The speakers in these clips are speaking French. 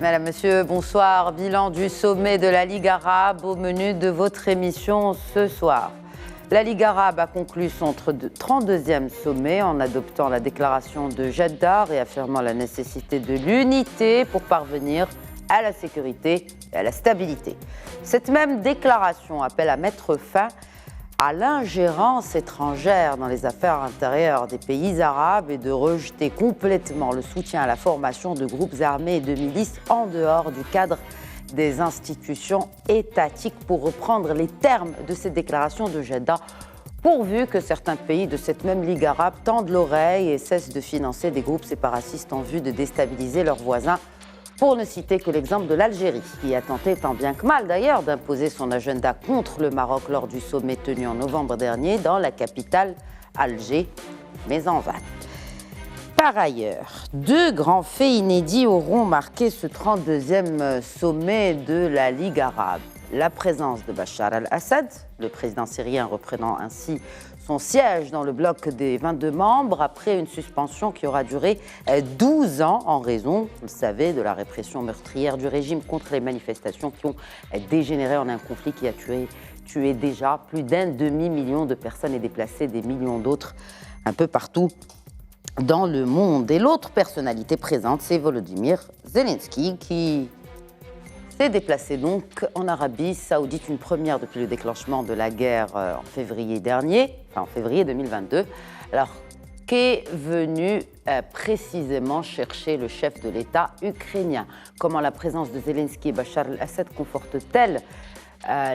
Madame, Monsieur, bonsoir. Bilan du sommet de la Ligue arabe au menu de votre émission ce soir. La Ligue arabe a conclu son 32e sommet en adoptant la déclaration de Jeddah, réaffirmant la nécessité de l'unité pour parvenir à la sécurité et à la stabilité. Cette même déclaration appelle à mettre fin à l'ingérence étrangère dans les affaires intérieures des pays arabes et de rejeter complètement le soutien à la formation de groupes armés et de milices en dehors du cadre des institutions étatiques, pour reprendre les termes de cette déclaration de Jeddah, pourvu que certains pays de cette même Ligue arabe tendent l'oreille et cessent de financer des groupes séparatistes en vue de déstabiliser leurs voisins, pour ne citer que l'exemple de l'Algérie, qui a tenté tant bien que mal d'ailleurs d'imposer son agenda contre le Maroc lors du sommet tenu en novembre dernier dans la capitale Alger, mais en vain. Par ailleurs, deux grands faits inédits auront marqué ce 32e sommet de la Ligue arabe. La présence de Bachar al-Assad, le président syrien reprenant ainsi son siège dans le bloc des 22 membres après une suspension qui aura duré 12 ans en raison, vous le savez, de la répression meurtrière du régime contre les manifestations qui ont dégénéré en un conflit qui a tué déjà plus d'un demi-million de personnes et déplacé des millions d'autres un peu partout dans le monde. Et l'autre personnalité présente, c'est Volodymyr Zelensky, qui s'est déplacé donc en Arabie Saoudite, une première depuis le déclenchement de la guerre en février dernier, enfin en février 2022, alors qu'est venu précisément chercher le chef de l'État ukrainien. Comment la présence de Zelensky et Bachar al-Assad conforte-t-elle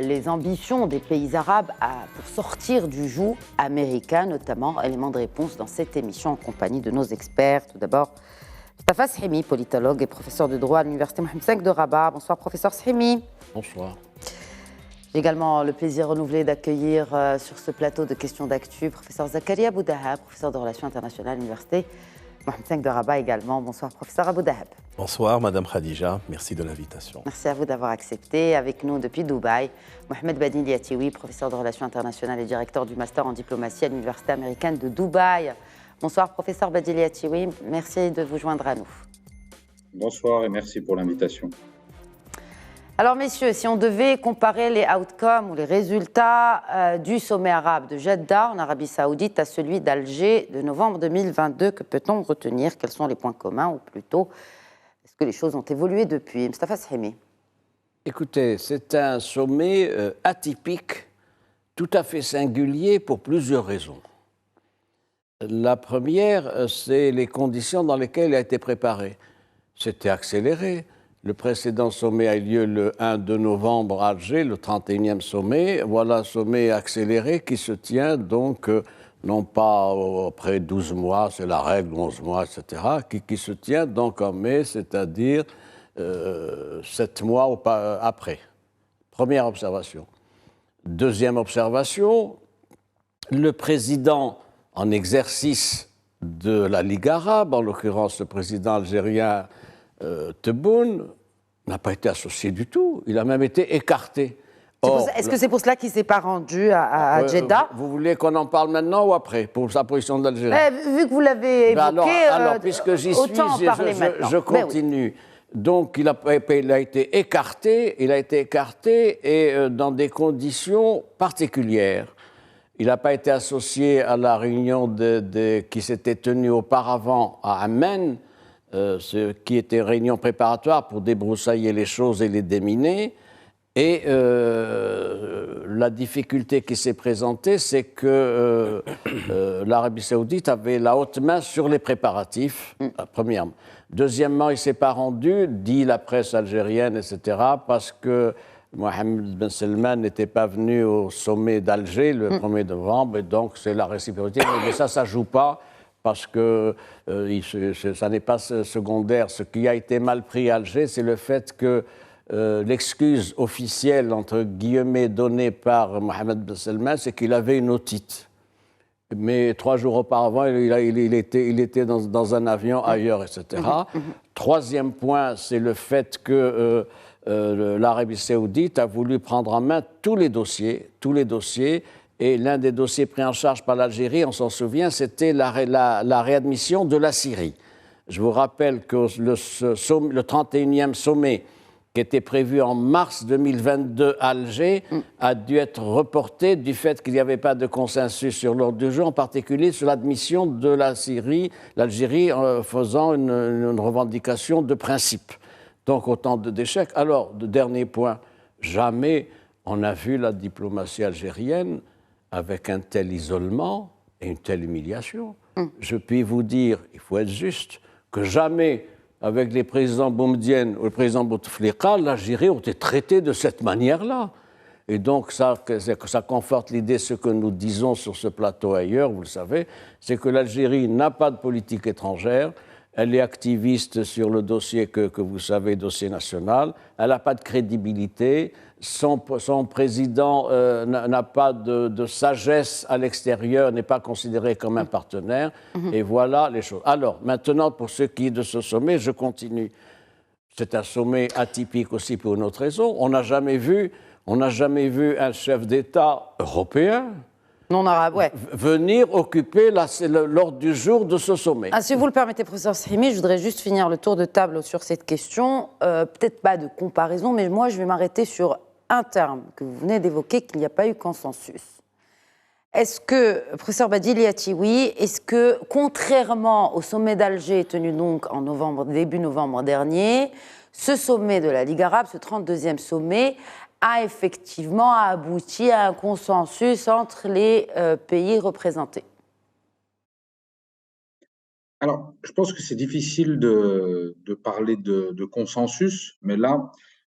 les ambitions des pays arabes pour sortir du joug américain, notamment? Élément de réponse dans cette émission en compagnie de nos experts. Tout d'abord, Mustafa Shehimi, politologue et professeur de droit à l'Université Mohamed V de Rabat. Bonsoir, professeur Shehimi. Bonsoir. J'ai également le plaisir renouvelé d'accueillir sur ce plateau de questions d'actu professeur Zakaria Boudahab, professeur de relations internationales à l'Université Mohamed V de Rabat également. Bonsoir, professeur Aboudahab. Bonsoir, Madame Khadija. Merci de l'invitation. Merci à vous d'avoir accepté. Avec nous depuis Dubaï, Mohamed Badil Yatioui, professeur de relations internationales et directeur du master en diplomatie à l'Université américaine de Dubaï. Bonsoir, professeur Badil Yatioui. Merci de vous joindre à nous. Bonsoir et merci pour l'invitation. Alors, messieurs, si on devait comparer les outcomes ou les résultats du sommet arabe de Jeddah en Arabie Saoudite à celui d'Alger de novembre 2022, que peut-on retenir? Quels sont les points communs, ou plutôt, est-ce que les choses ont évolué depuis? Mustafa Shehimi. Écoutez, c'est un sommet atypique, tout à fait singulier pour plusieurs raisons. La première, c'est les conditions dans lesquelles il a été préparé. C'était accéléré. Le précédent sommet a eu lieu le 1-2 novembre à Alger, le 31e sommet. Voilà un sommet accéléré qui se tient donc, non pas après 12 mois, c'est la règle, 11 mois, etc., qui se tient donc en mai, c'est-à-dire 7 mois après. Première observation. Deuxième observation, le président en exercice de la Ligue arabe, en l'occurrence le président algérien Tebboune, n'a pas été associé du tout. Il a même été écarté. Est-ce que c'est pour cela qu'il ne s'est pas rendu à Jeddah? Vous voulez qu'on en parle maintenant ou après, pour sa position d'Algérie? Vu que vous l'avez évoqué, alors, puisque j'y suis, je continue. Oui. Donc, il a été écarté, et dans des conditions particulières. Il n'a pas été associé à la réunion qui s'était tenue auparavant à Amman, ce qui était réunion préparatoire pour débroussailler les choses et les déminer. Et la difficulté qui s'est présentée, c'est que l'Arabie saoudite avait la haute main sur les préparatifs, premièrement. Deuxièmement, il ne s'est pas rendu, dit la presse algérienne, etc., parce que Mohammed Ben Salman n'était pas venu au sommet d'Alger le 1er novembre, et donc c'est la réciprocité. Mais ça ne joue pas, parce que ça n'est pas secondaire. Ce qui a été mal pris à Alger, c'est le fait que l'excuse officielle, entre guillemets, donnée par Mohammed Ben Salman, c'est qu'il avait une otite. Mais 3 jours auparavant, il était dans un avion ailleurs, etc. Troisième point, c'est le fait que l'Arabie saoudite a voulu prendre en main tous les dossiers, et l'un des dossiers pris en charge par l'Algérie, on s'en souvient, c'était la réadmission de la Syrie. Je vous rappelle que le 31e sommet qui était prévu en mars 2022 à Alger a dû être reporté du fait qu'il n'y avait pas de consensus sur l'ordre du jour, en particulier sur l'admission de l'Algérie faisant une revendication de principe. Donc autant d'échecs. Alors, dernier point, jamais on a vu la diplomatie algérienne avec un tel isolement et une telle humiliation. Je puis vous dire, il faut être juste, que jamais, avec les présidents Boumedienne ou le président Bouteflika, l'Algérie ont été traitée de cette manière-là. Et donc, ça conforte l'idée, ce que nous disons sur ce plateau ailleurs, vous le savez, c'est que l'Algérie n'a pas de politique étrangère, elle est activiste sur le dossier que vous savez, dossier national, elle n'a pas de crédibilité, son président n'a pas de sagesse à l'extérieur, n'est pas considéré comme un partenaire, et voilà les choses. Alors, maintenant, pour ce qui est de ce sommet, je continue. C'est un sommet atypique aussi pour une autre raison. On n'a jamais vu un chef d'État européen venir occuper l'ordre du jour de ce sommet. Si vous le permettez, professeur Srimi, je voudrais juste finir le tour de table sur cette question. Peut-être pas de comparaison, mais moi, je vais m'arrêter sur un terme que vous venez d'évoquer, qu'il n'y a pas eu consensus. Est-ce que, professeur Badili Atiwi, est-ce que, contrairement au sommet d'Alger tenu donc en début novembre dernier, ce sommet de la Ligue arabe, ce 32e sommet, a effectivement abouti à un consensus entre les pays représentés? Alors, je pense que c'est difficile de parler de consensus, mais là,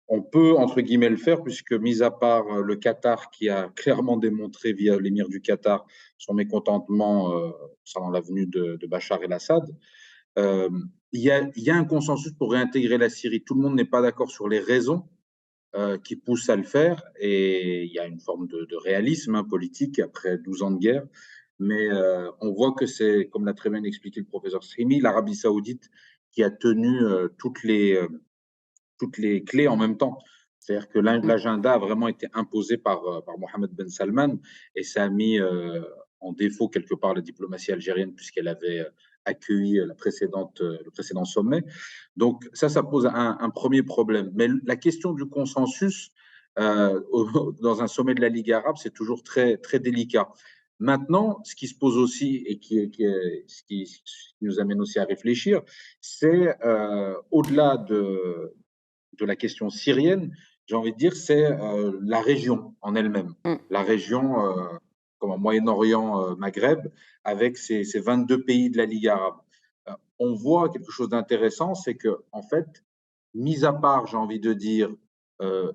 on peut, entre guillemets, le faire, puisque, mis à part le Qatar, qui a clairement démontré via l'émir du Qatar son mécontentement concernant la venue de Bachar el-Assad, il y a un consensus pour réintégrer la Syrie. Tout le monde n'est pas d'accord sur les raisons qui poussent à le faire, et il y a une forme de réalisme politique après 12 ans de guerre. Mais on voit que c'est, comme l'a très bien expliqué le professeur Srimi, l'Arabie saoudite qui a tenu toutes les clés en même temps. C'est-à-dire que l'agenda a vraiment été imposé par Mohammed Ben Salman, et ça a mis en défaut quelque part la diplomatie algérienne, puisqu'elle avait accueilli le précédent sommet. Donc ça pose un premier problème. Mais la question du consensus dans un sommet de la Ligue arabe, c'est toujours très, très délicat. Maintenant, ce qui se pose aussi, et ce qui nous amène aussi à réfléchir, c'est au-delà de la question syrienne, j'ai envie de dire, c'est la région en elle-même. La région, comme Moyen-Orient, Maghreb, avec ces 22 pays de la Ligue arabe. On voit quelque chose d'intéressant, c'est que, en fait, mis à part, j'ai envie de dire,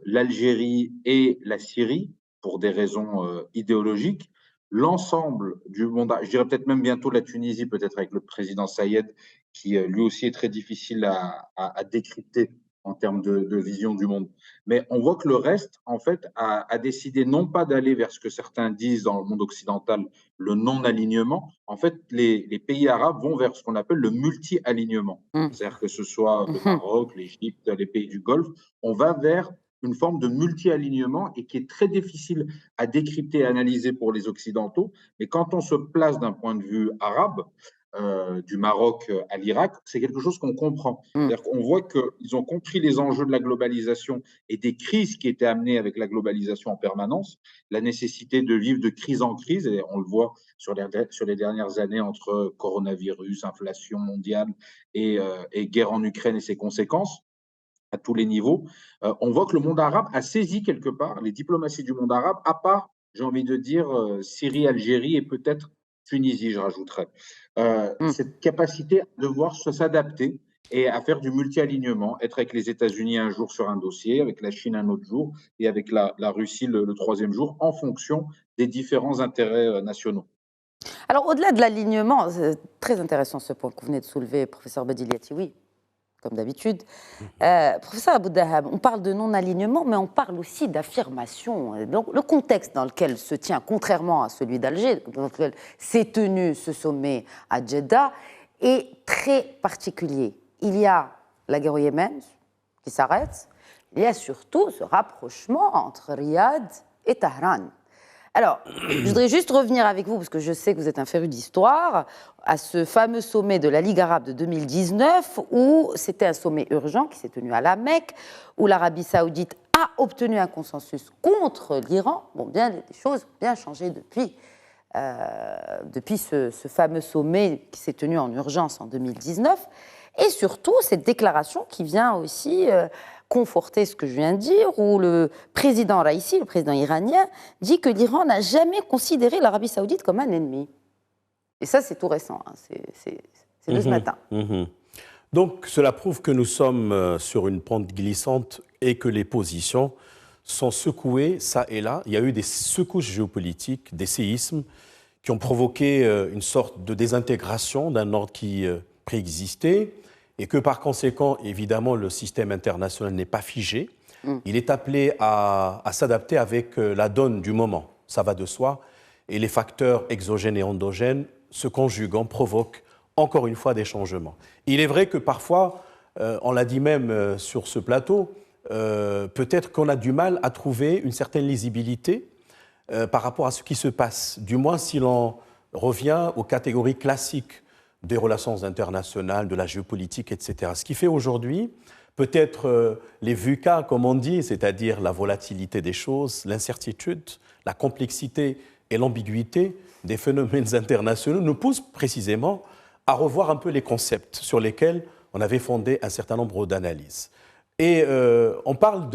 l'Algérie et la Syrie, pour des raisons idéologiques, l'ensemble du monde, je dirais peut-être même bientôt la Tunisie, peut-être avec le président Sayed, qui lui aussi est très difficile à décrypter en termes de vision du monde. Mais on voit que le reste, en fait, a décidé non pas d'aller vers ce que certains disent dans le monde occidental, le non-alignement. En fait, les pays arabes vont vers ce qu'on appelle le multi-alignement. C'est-à-dire que ce soit le Maroc, l'Égypte, les pays du Golfe, on va vers une forme de multi-alignement, et qui est très difficile à décrypter et analyser pour les Occidentaux. Mais quand on se place d'un point de vue arabe, du Maroc à l'Irak, c'est quelque chose qu'on comprend. C'est-à-dire qu'on voit qu'ils ont compris les enjeux de la globalisation et des crises qui étaient amenées avec la globalisation en permanence, la nécessité de vivre de crise en crise, et on le voit sur les dernières années entre coronavirus, inflation mondiale et guerre en Ukraine et ses conséquences à tous les niveaux. On voit que le monde arabe a saisi quelque part les diplomaties du monde arabe, à part, j'ai envie de dire, Syrie, Algérie et peut-être Tunisie, je rajouterais. Cette capacité à devoir s'adapter et à faire du multi-alignement, être avec les États-Unis un jour sur un dossier, avec la Chine un autre jour, et avec la Russie le troisième jour, en fonction des différents intérêts nationaux. Alors, au-delà de l'alignement, c'est très intéressant ce point que vous venez de soulever, professeur Badili Atiwi, comme d'habitude. Professeur Abou-Dahab, on parle de non-alignement, mais on parle aussi d'affirmation. Donc, le contexte dans lequel se tient, contrairement à celui d'Alger, dans lequel s'est tenu ce sommet à Jeddah, est très particulier. Il y a la guerre au Yémen qui s'arrête, il y a surtout ce rapprochement entre Riyad et Téhéran. Alors, je voudrais juste revenir avec vous, parce que je sais que vous êtes un féru d'histoire, à ce fameux sommet de la Ligue arabe de 2019, où c'était un sommet urgent qui s'est tenu à la Mecque, où l'Arabie saoudite a obtenu un consensus contre l'Iran. Bon, bien, des choses ont bien changé depuis ce fameux sommet qui s'est tenu en urgence en 2019. Et surtout, cette déclaration qui vient aussi conforter ce que je viens de dire, où le président Raïssi, le président iranien, dit que l'Iran n'a jamais considéré l'Arabie saoudite comme un ennemi. Et ça, c'est tout récent, hein. C'est de ce matin. Donc, cela prouve que nous sommes sur une pente glissante et que les positions sont secouées, ça et là. Il y a eu des secousses géopolitiques, des séismes qui ont provoqué une sorte de désintégration d'un ordre qui préexistait, et que par conséquent, évidemment, le système international n'est pas figé. Il est appelé à s'adapter avec la donne du moment, ça va de soi, et les facteurs exogènes et endogènes se conjuguant provoquent encore une fois des changements. Il est vrai que parfois, on l'a dit même sur ce plateau, peut-être qu'on a du mal à trouver une certaine lisibilité par rapport à ce qui se passe, du moins si l'on revient aux catégories classiques des relations internationales, de la géopolitique, etc. Ce qui fait aujourd'hui, peut-être les VUCA, comme on dit, c'est-à-dire la volatilité des choses, l'incertitude, la complexité et l'ambiguïté des phénomènes internationaux nous poussent précisément à revoir un peu les concepts sur lesquels on avait fondé un certain nombre d'analyses. Et on parle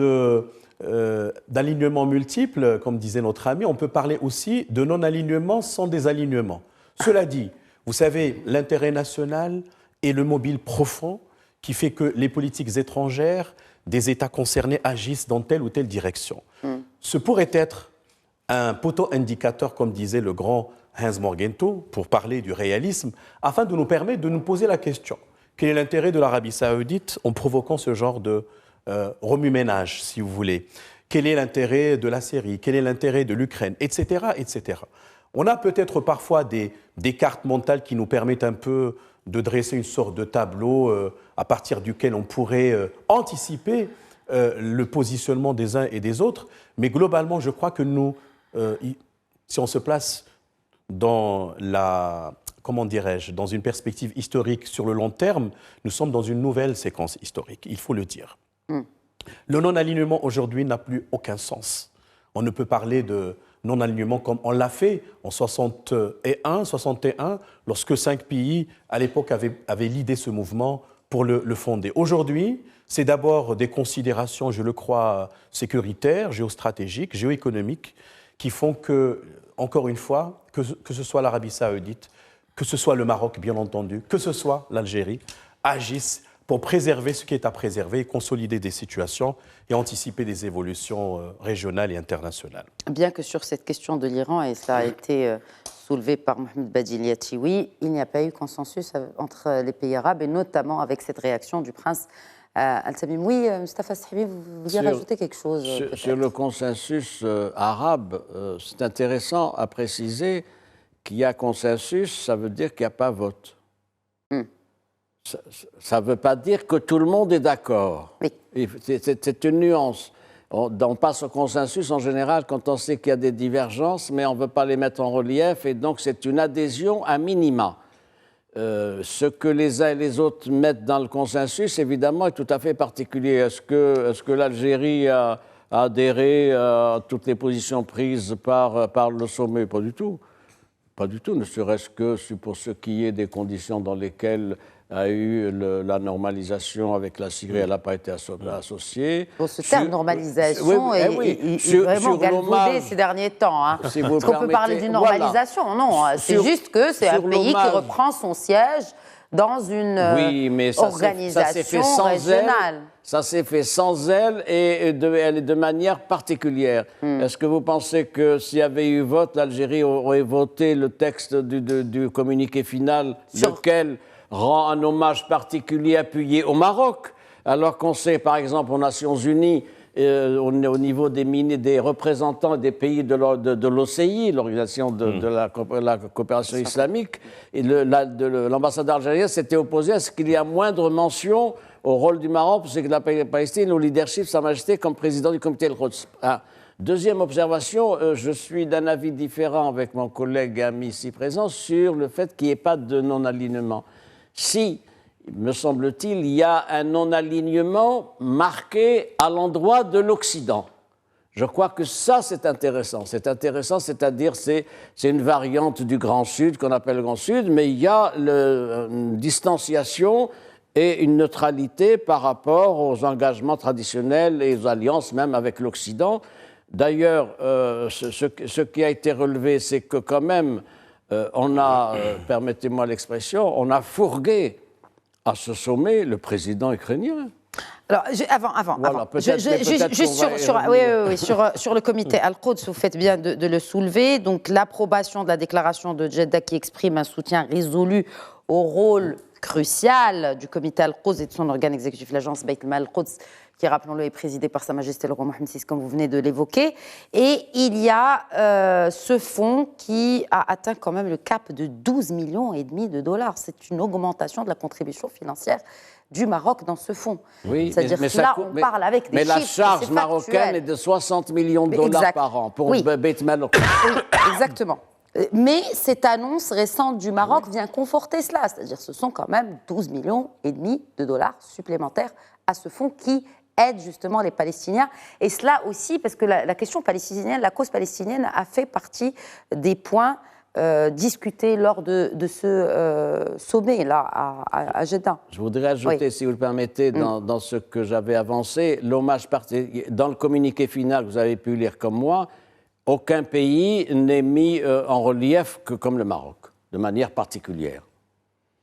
d'alignements multiples, comme disait notre ami, on peut parler aussi de non-alignement sans désalignement. Cela dit, vous savez, l'intérêt national est le mobile profond qui fait que les politiques étrangères des États concernés agissent dans telle ou telle direction. Ce pourrait être un poteau indicateur, comme disait le grand Hans Morgenthau, pour parler du réalisme, afin de nous permettre de nous poser la question. Quel est l'intérêt de l'Arabie saoudite en provoquant ce genre de remue-ménage, si vous voulez? Quel est l'intérêt de la Syrie? Quel est l'intérêt de l'Ukraine? Etc., etc. On a peut-être parfois des cartes mentales qui nous permettent un peu de dresser une sorte de tableau à partir duquel on pourrait anticiper le positionnement des uns et des autres. Mais globalement, je crois que nous, si on se place dans dans une perspective historique sur le long terme, nous sommes dans une nouvelle séquence historique, il faut le dire. Le non-alignement aujourd'hui n'a plus aucun sens. On ne peut parler de non-alignement comme on l'a fait en 61, lorsque 5 pays, à l'époque, avaient l'idée ce mouvement pour le fonder. Aujourd'hui, c'est d'abord des considérations, je le crois, sécuritaires, géostratégiques, géoéconomiques, qui font que, encore une fois, que ce soit l'Arabie saoudite, que ce soit le Maroc, bien entendu, que ce soit l'Algérie, agissent pour préserver ce qui est à préserver et consolider des situations et anticiper des évolutions régionales et internationales. Bien que sur cette question de l'Iran, et ça a été soulevé par Mohamed Badiliatioui, il n'y a pas eu consensus entre les pays arabes, et notamment avec cette réaction du prince Al-Tamim. Oui, Mustapha Sahibi, vous vouliez rajouter quelque chose sur le consensus arabe, c'est intéressant à préciser qu'il y a consensus, ça veut dire qu'il n'y a pas vote. Ça ne veut pas dire que tout le monde est d'accord. Oui. C'est une nuance. On passe au consensus en général quand on sait qu'il y a des divergences, mais on ne veut pas les mettre en relief, et donc c'est une adhésion à minima. Ce que les uns et les autres mettent dans le consensus, évidemment, est tout à fait particulier. Est-ce que l'Algérie a adhéré à toutes les positions prises par le sommet? Pas du tout. Pas du tout, ne serait-ce que pour ce qui est des conditions dans lesquelles a eu la normalisation avec la Syrie, elle n'a pas été associée. Bon, ce terme normalisation est vraiment galvaudé ces derniers temps. Hein. Si Est-ce qu'on peut parler d'une normalisation? Voilà. Non, c'est juste que c'est un pays qui reprend son siège dans une organisation régionale. Ça s'est fait sans elle et de manière particulière. Est-ce que vous pensez que s'il y avait eu vote, l'Algérie aurait voté le texte du communiqué final, lequel rend un hommage particulier appuyé au Maroc, alors qu'on sait, par exemple, aux Nations Unies, au niveau des représentants des pays de l'OCI, l'Organisation de la coopération islamique, et l'ambassadeur algérien s'était opposé à ce qu'il y ait moindre mention au rôle du Maroc, parce que la Palestine, au leadership, Sa Majesté, comme président du comité Al-Quds. Deuxième observation, je suis d'un avis différent avec mon collègue et ami ici présent sur le fait qu'il n'y ait pas de non-alignement. Si, me semble-t-il, il y a un non-alignement marqué à l'endroit de l'Occident. Je crois que ça, c'est intéressant. C'est intéressant, c'est-à-dire c'est une variante du Grand Sud qu'on appelle le Grand Sud, mais il y a une distanciation et une neutralité par rapport aux engagements traditionnels et aux alliances même avec l'Occident. D'ailleurs, ce qui a été relevé, c'est que quand même, on a, permettez-moi l'expression, on a fourgué à ce sommet le président ukrainien. Alors, avant. Juste sur le comité Al-Quds, vous faites bien de le soulever. Donc, l'approbation de la déclaration de Jeddah qui exprime un soutien résolu au rôle crucial du comité Al-Quds et de son organe exécutif, l'agence Beit al-Mal Al-Quds, qui, rappelons-le, est présidée par Sa Majesté le roi Mohammed VI, comme vous venez de l'évoquer. Et il y a ce fonds qui a atteint quand même le cap de 12,5 millions de dollars. C'est une augmentation de la contribution financière du Maroc dans ce fonds. Oui, c'est-à-dire que là, on parle avec des chiffres. Mais la charge marocaine est de 60 millions de dollars par an pour Beit al-Mal. Oui, exactement. Mais cette annonce récente du Maroc vient conforter cela. C'est-à-dire que ce sont quand même 12,5 millions de dollars supplémentaires à ce fonds qui aide justement les Palestiniens. Et cela aussi parce que la question palestinienne, la cause palestinienne a fait partie des points discutés lors de ce sommet-là à Jeddah. Je voudrais ajouter, si vous le permettez, dans ce que j'avais avancé, l'hommage particulier. Dans le communiqué final que vous avez pu lire comme moi, aucun pays n'est mis en relief que comme le Maroc, de manière particulière.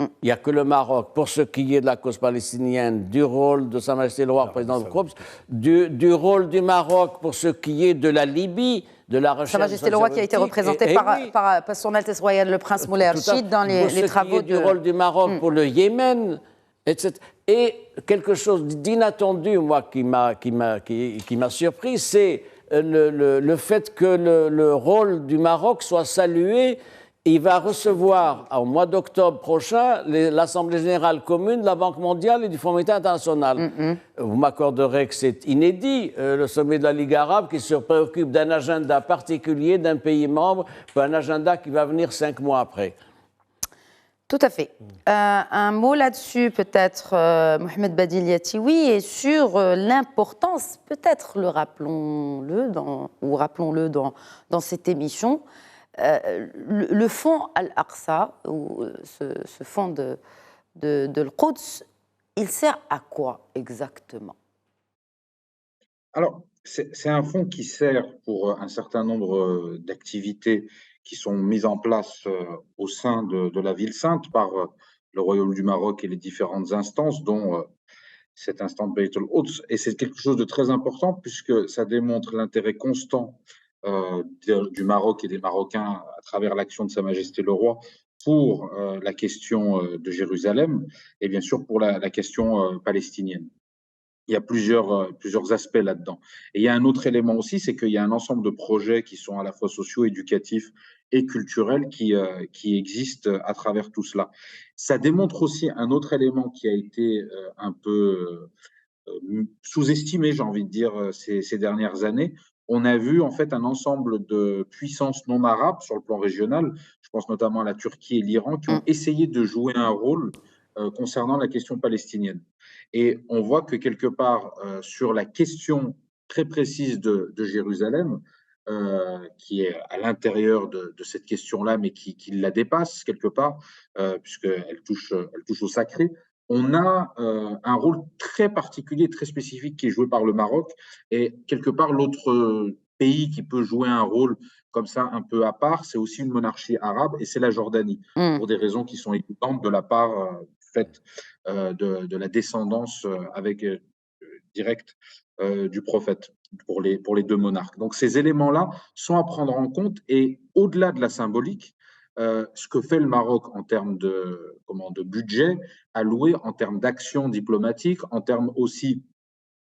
Il n'y a que le Maroc, pour ce qui est de la cause palestinienne, du rôle de Sa Majesté le roi, président du groupe, du rôle du Maroc pour ce qui est de la Libye, de la recherche... Sa Majesté le roi qui a été représenté par Son Altesse Royale le Prince Moulay Rachid dans les travaux du rôle du Maroc pour le Yémen, etc. Et quelque chose d'inattendu, moi, qui m'a surpris, c'est le fait que le rôle du Maroc soit salué. Il va recevoir, au mois d'octobre prochain, l'Assemblée générale commune de la Banque mondiale et du Fonds monétaire international. Vous m'accorderez que c'est inédit, le sommet de la Ligue arabe qui se préoccupe d'un agenda particulier d'un pays membre, pour un agenda qui va venir 5 mois après. Tout à fait. Un mot là-dessus, peut-être, Mohamed Badil Yatiwi, et sur l'importance, peut-être rappelons-le dans cette émission, le fonds Al-Aqsa, ou ce fonds de l'Quds, il sert à quoi exactement? Alors, c'est un fonds qui sert pour un certain nombre d'activités qui sont mises en place au sein de la ville sainte par le Royaume du Maroc et les différentes instances, dont cette instance Beit al-Quds. Et c'est quelque chose de très important puisque ça démontre l'intérêt constant du Maroc et des Marocains à travers l'action de Sa Majesté le Roi pour la question de Jérusalem et bien sûr pour la question palestinienne. Il y a plusieurs aspects là-dedans. Et il y a un autre élément aussi, c'est qu'il y a un ensemble de projets qui sont à la fois sociaux, éducatifs et culturels qui existent à travers tout cela. Ça démontre aussi un autre élément qui a été un peu sous-estimé, j'ai envie de dire, ces dernières années. On a vu en fait un ensemble de puissances non arabes sur le plan régional, je pense notamment à la Turquie et l'Iran, qui ont essayé de jouer un rôle concernant la question palestinienne. Et on voit que quelque part, sur la question très précise de Jérusalem, qui est à l'intérieur de cette question-là, mais qui la dépasse quelque part, puisqu'elle touche au sacré, on a un rôle très particulier, très spécifique qui est joué par le Maroc. Et quelque part, l'autre pays qui peut jouer un rôle comme ça un peu à part, c'est aussi une monarchie arabe, et c'est la Jordanie, pour des raisons qui sont évidentes de la part fait de la descendance directe du prophète pour les deux monarques. Donc ces éléments-là sont à prendre en compte, et au-delà de la symbolique, ce que fait le Maroc en termes de budget alloué, en termes d'action diplomatique, en termes aussi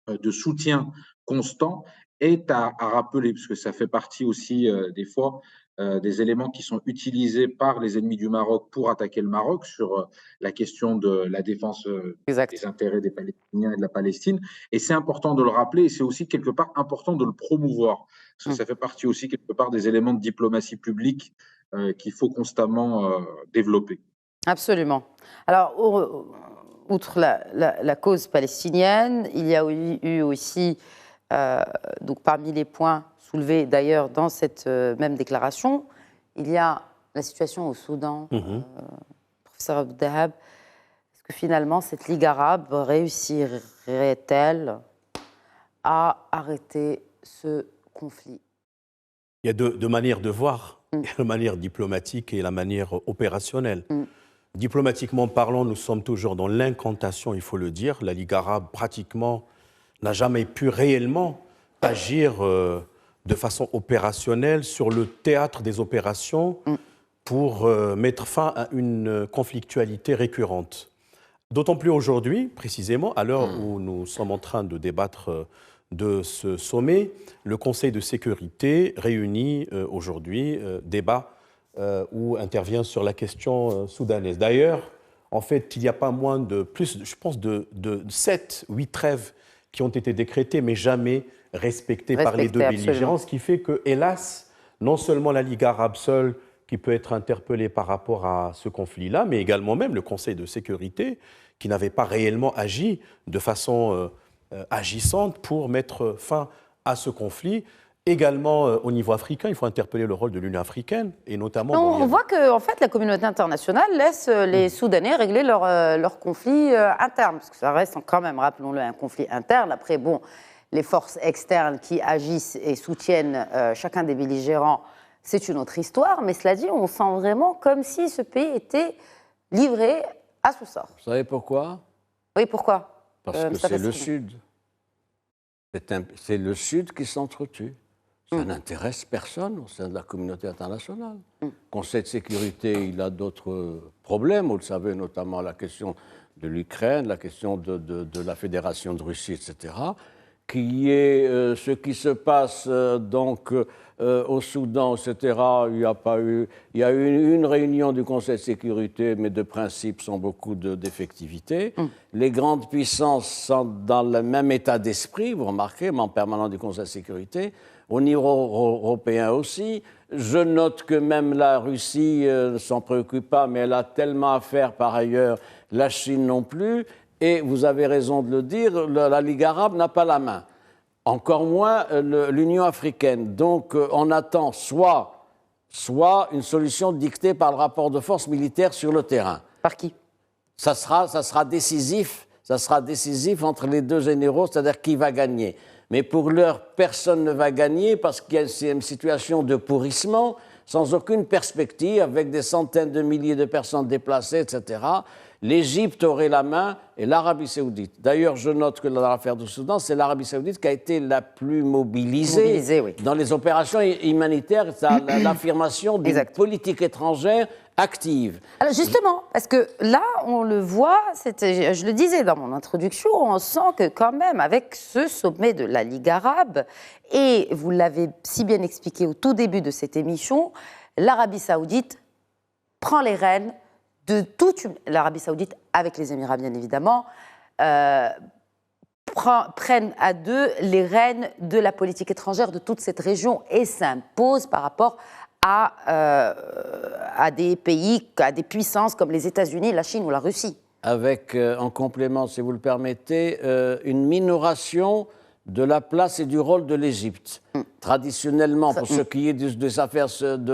de soutien constant, est à rappeler, parce que ça fait partie aussi des fois des éléments qui sont utilisés par les ennemis du Maroc pour attaquer le Maroc sur la question de la défense des intérêts des Palestiniens et de la Palestine. Et c'est important de le rappeler, et c'est aussi quelque part important de le promouvoir, parce que ça fait partie aussi quelque part des éléments de diplomatie publique qu'il faut constamment développer. Absolument. Alors, outre la cause palestinienne, il y a eu aussi, donc parmi les points soulevés d'ailleurs dans cette même déclaration, il y a la situation au Soudan. Professeur Abou Dahab, est-ce que finalement cette Ligue arabe réussirait-elle à arrêter ce conflit? Il y a deux manières de voir. Il y a la manière diplomatique et la manière opérationnelle. Diplomatiquement parlant, nous sommes toujours dans l'incantation, il faut le dire. La Ligue arabe, pratiquement, n'a jamais pu réellement agir de façon opérationnelle sur le théâtre des opérations pour mettre fin à une conflictualité récurrente. D'autant plus aujourd'hui, précisément, à l'heure où nous sommes en train de débattre de ce sommet, le Conseil de sécurité réunit aujourd'hui débat où intervient sur la question soudanaise. D'ailleurs, en fait, il n'y a pas moins de plus, je pense, de 7-8 trêves qui ont été décrétées, mais jamais respectées par les deux belligérants, ce qui fait que, hélas, non seulement la Ligue arabe seule qui peut être interpellée par rapport à ce conflit-là, mais également même le Conseil de sécurité qui n'avait pas réellement agi de façon agissante pour mettre fin à ce conflit. Également, au niveau africain, il faut interpeller le rôle de l'Union africaine, et notamment... On voit que en fait, la communauté internationale laisse les Soudanais régler leur conflit interne, parce que ça reste quand même, rappelons-le, un conflit interne. Après, bon, les forces externes qui agissent et soutiennent chacun des belligérants, c'est une autre histoire, mais cela dit, on sent vraiment comme si ce pays était livré à son sort. Vous savez pourquoi? Oui, pourquoi? Parce que c'est le Sud. C'est le Sud qui s'entretue. Ça n'intéresse personne au sein de la communauté internationale. Le Conseil de sécurité, il a d'autres problèmes, vous le savez, notamment la question de l'Ukraine, la question de la Fédération de Russie, etc., qui est ce qui se passe donc au Soudan, etc. Il y a eu une réunion du Conseil de sécurité, mais de principe, sans beaucoup d'effectivité. Les grandes puissances sont dans le même état d'esprit, vous remarquez, membre permanent du Conseil de sécurité. Au niveau européen aussi, je note que même la Russie ne s'en préoccupe pas, mais elle a tellement à faire par ailleurs, la Chine non plus, et vous avez raison de le dire, la Ligue arabe n'a pas la main, encore moins l'Union africaine. Donc on attend soit une solution dictée par le rapport de force militaire sur le terrain. Par qui? Ça sera décisif entre les deux généraux, c'est-à-dire qui va gagner. Mais pour l'heure, personne ne va gagner parce qu'il y a une situation de pourrissement, sans aucune perspective, avec des centaines de milliers de personnes déplacées, etc. L'Égypte aurait la main et l'Arabie saoudite. D'ailleurs, je note que dans l'affaire du Soudan, c'est l'Arabie saoudite qui a été la plus mobilisée oui. Dans les opérations humanitaires. C'est l'affirmation d'une politique étrangère active. Alors justement, parce que là, on le voit, je le disais dans mon introduction, on sent que quand même, avec ce sommet de la Ligue arabe, et vous l'avez si bien expliqué au tout début de cette émission, l'Arabie saoudite prend les rênes de toute l'Arabie saoudite, avec les Émirats bien évidemment, prennent à deux les rênes de la politique étrangère de toute cette région et s'imposent par rapport à des pays, à des puissances comme les États-Unis, la Chine ou la Russie. Avec, en complément, si vous le permettez, une minoration de la place et du rôle de l'Égypte. Traditionnellement, pour ce qui est des affaires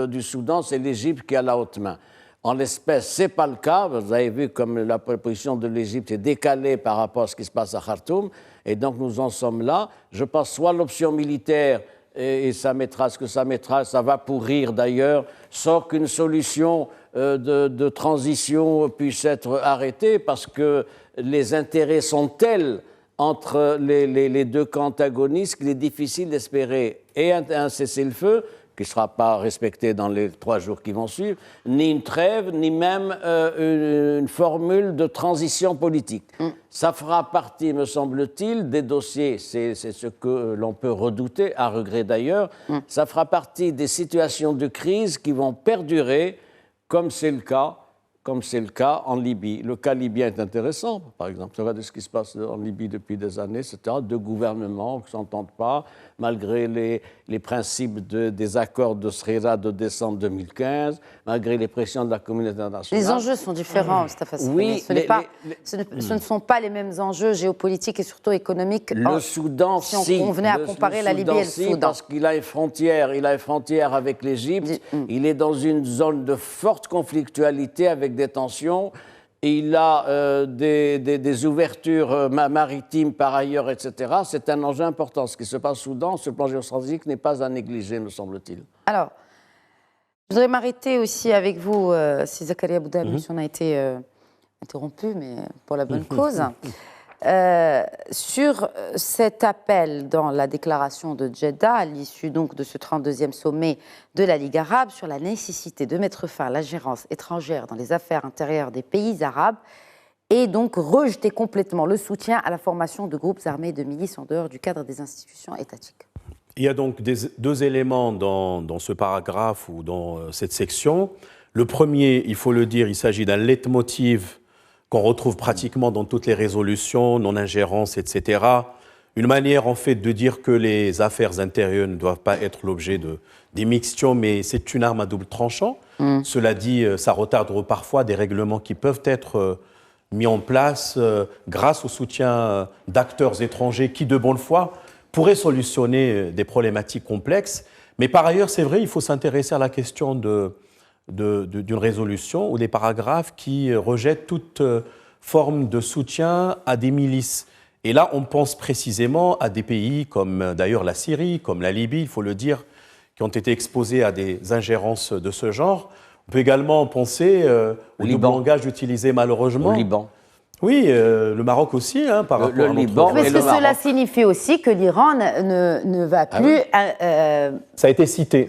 du Soudan, c'est l'Égypte qui a la haute main. En l'espèce, ce n'est pas le cas. Vous avez vu comme la position de l'Égypte est décalée par rapport à ce qui se passe à Khartoum. Et donc, nous en sommes là. Je pense soit l'option militaire, et ça mettra ce que ça mettra, ça va pourrir d'ailleurs, sans qu'une solution de transition puisse être arrêtée, parce que les intérêts sont tels entre les deux camps antagonistes qu'il est difficile d'espérer et un cessez-le-feu qui ne sera pas respectée dans les 3 jours qui vont suivre, ni une trêve, ni même une formule de transition politique. Ça fera partie, me semble-t-il, des dossiers, c'est ce que l'on peut redouter, à regret d'ailleurs, ça fera partie des situations de crise qui vont perdurer, comme c'est le cas en Libye. Le cas libyen est intéressant, par exemple. Regardez ce qui se passe en Libye depuis des années, etc. 2 gouvernements qui ne s'entendent pas, malgré les principes des accords de Srira de décembre 2015, malgré les pressions de la communauté internationale. Les enjeux sont différents, Mustafa Safadi. Ce ne sont pas les mêmes enjeux géopolitiques et surtout économiques. Le Soudan, si on venait à comparer la Libye et le Soudan. Parce qu'il a une frontière, avec l'Égypte, il est dans une zone de forte conflictualité avec des tensions, et il a des ouvertures maritimes par ailleurs, etc. C'est un enjeu important. Ce qui se passe au Soudan, ce plan géostratégique n'est pas à négliger, me semble-t-il. Alors, je voudrais m'arrêter aussi avec vous, si Zakaria Bouddha, si on a été interrompu, mais pour la bonne cause. Sur cet appel dans la déclaration de Jeddah, à l'issue donc de ce 32e sommet de la Ligue arabe, sur la nécessité de mettre fin à l'ingérence étrangère dans les affaires intérieures des pays arabes, et donc rejeter complètement le soutien à la formation de groupes armés et de milices en dehors du cadre des institutions étatiques. Il y a donc 2 éléments dans ce paragraphe ou dans cette section. Le premier, il faut le dire, il s'agit d'un leitmotiv qu'on retrouve pratiquement dans toutes les résolutions, non-ingérence, etc. Une manière, en fait, de dire que les affaires intérieures ne doivent pas être l'objet d'émixtions, mais c'est une arme à double tranchant. Cela dit, ça retarde parfois des règlements qui peuvent être mis en place grâce au soutien d'acteurs étrangers qui, de bonne foi, pourraient solutionner des problématiques complexes. Mais par ailleurs, c'est vrai, il faut s'intéresser à la question d'une résolution ou des paragraphes qui rejettent toute forme de soutien à des milices. Et là, on pense précisément à des pays comme d'ailleurs la Syrie, comme la Libye, il faut le dire, qui ont été exposés à des ingérences de ce genre. On peut également penser au double langage utilisé malheureusement. Au Liban. Oui, le Maroc aussi, par rapport à Liban. Est-ce que cela signifie aussi que l'Iran ne va plus... ça a été cité.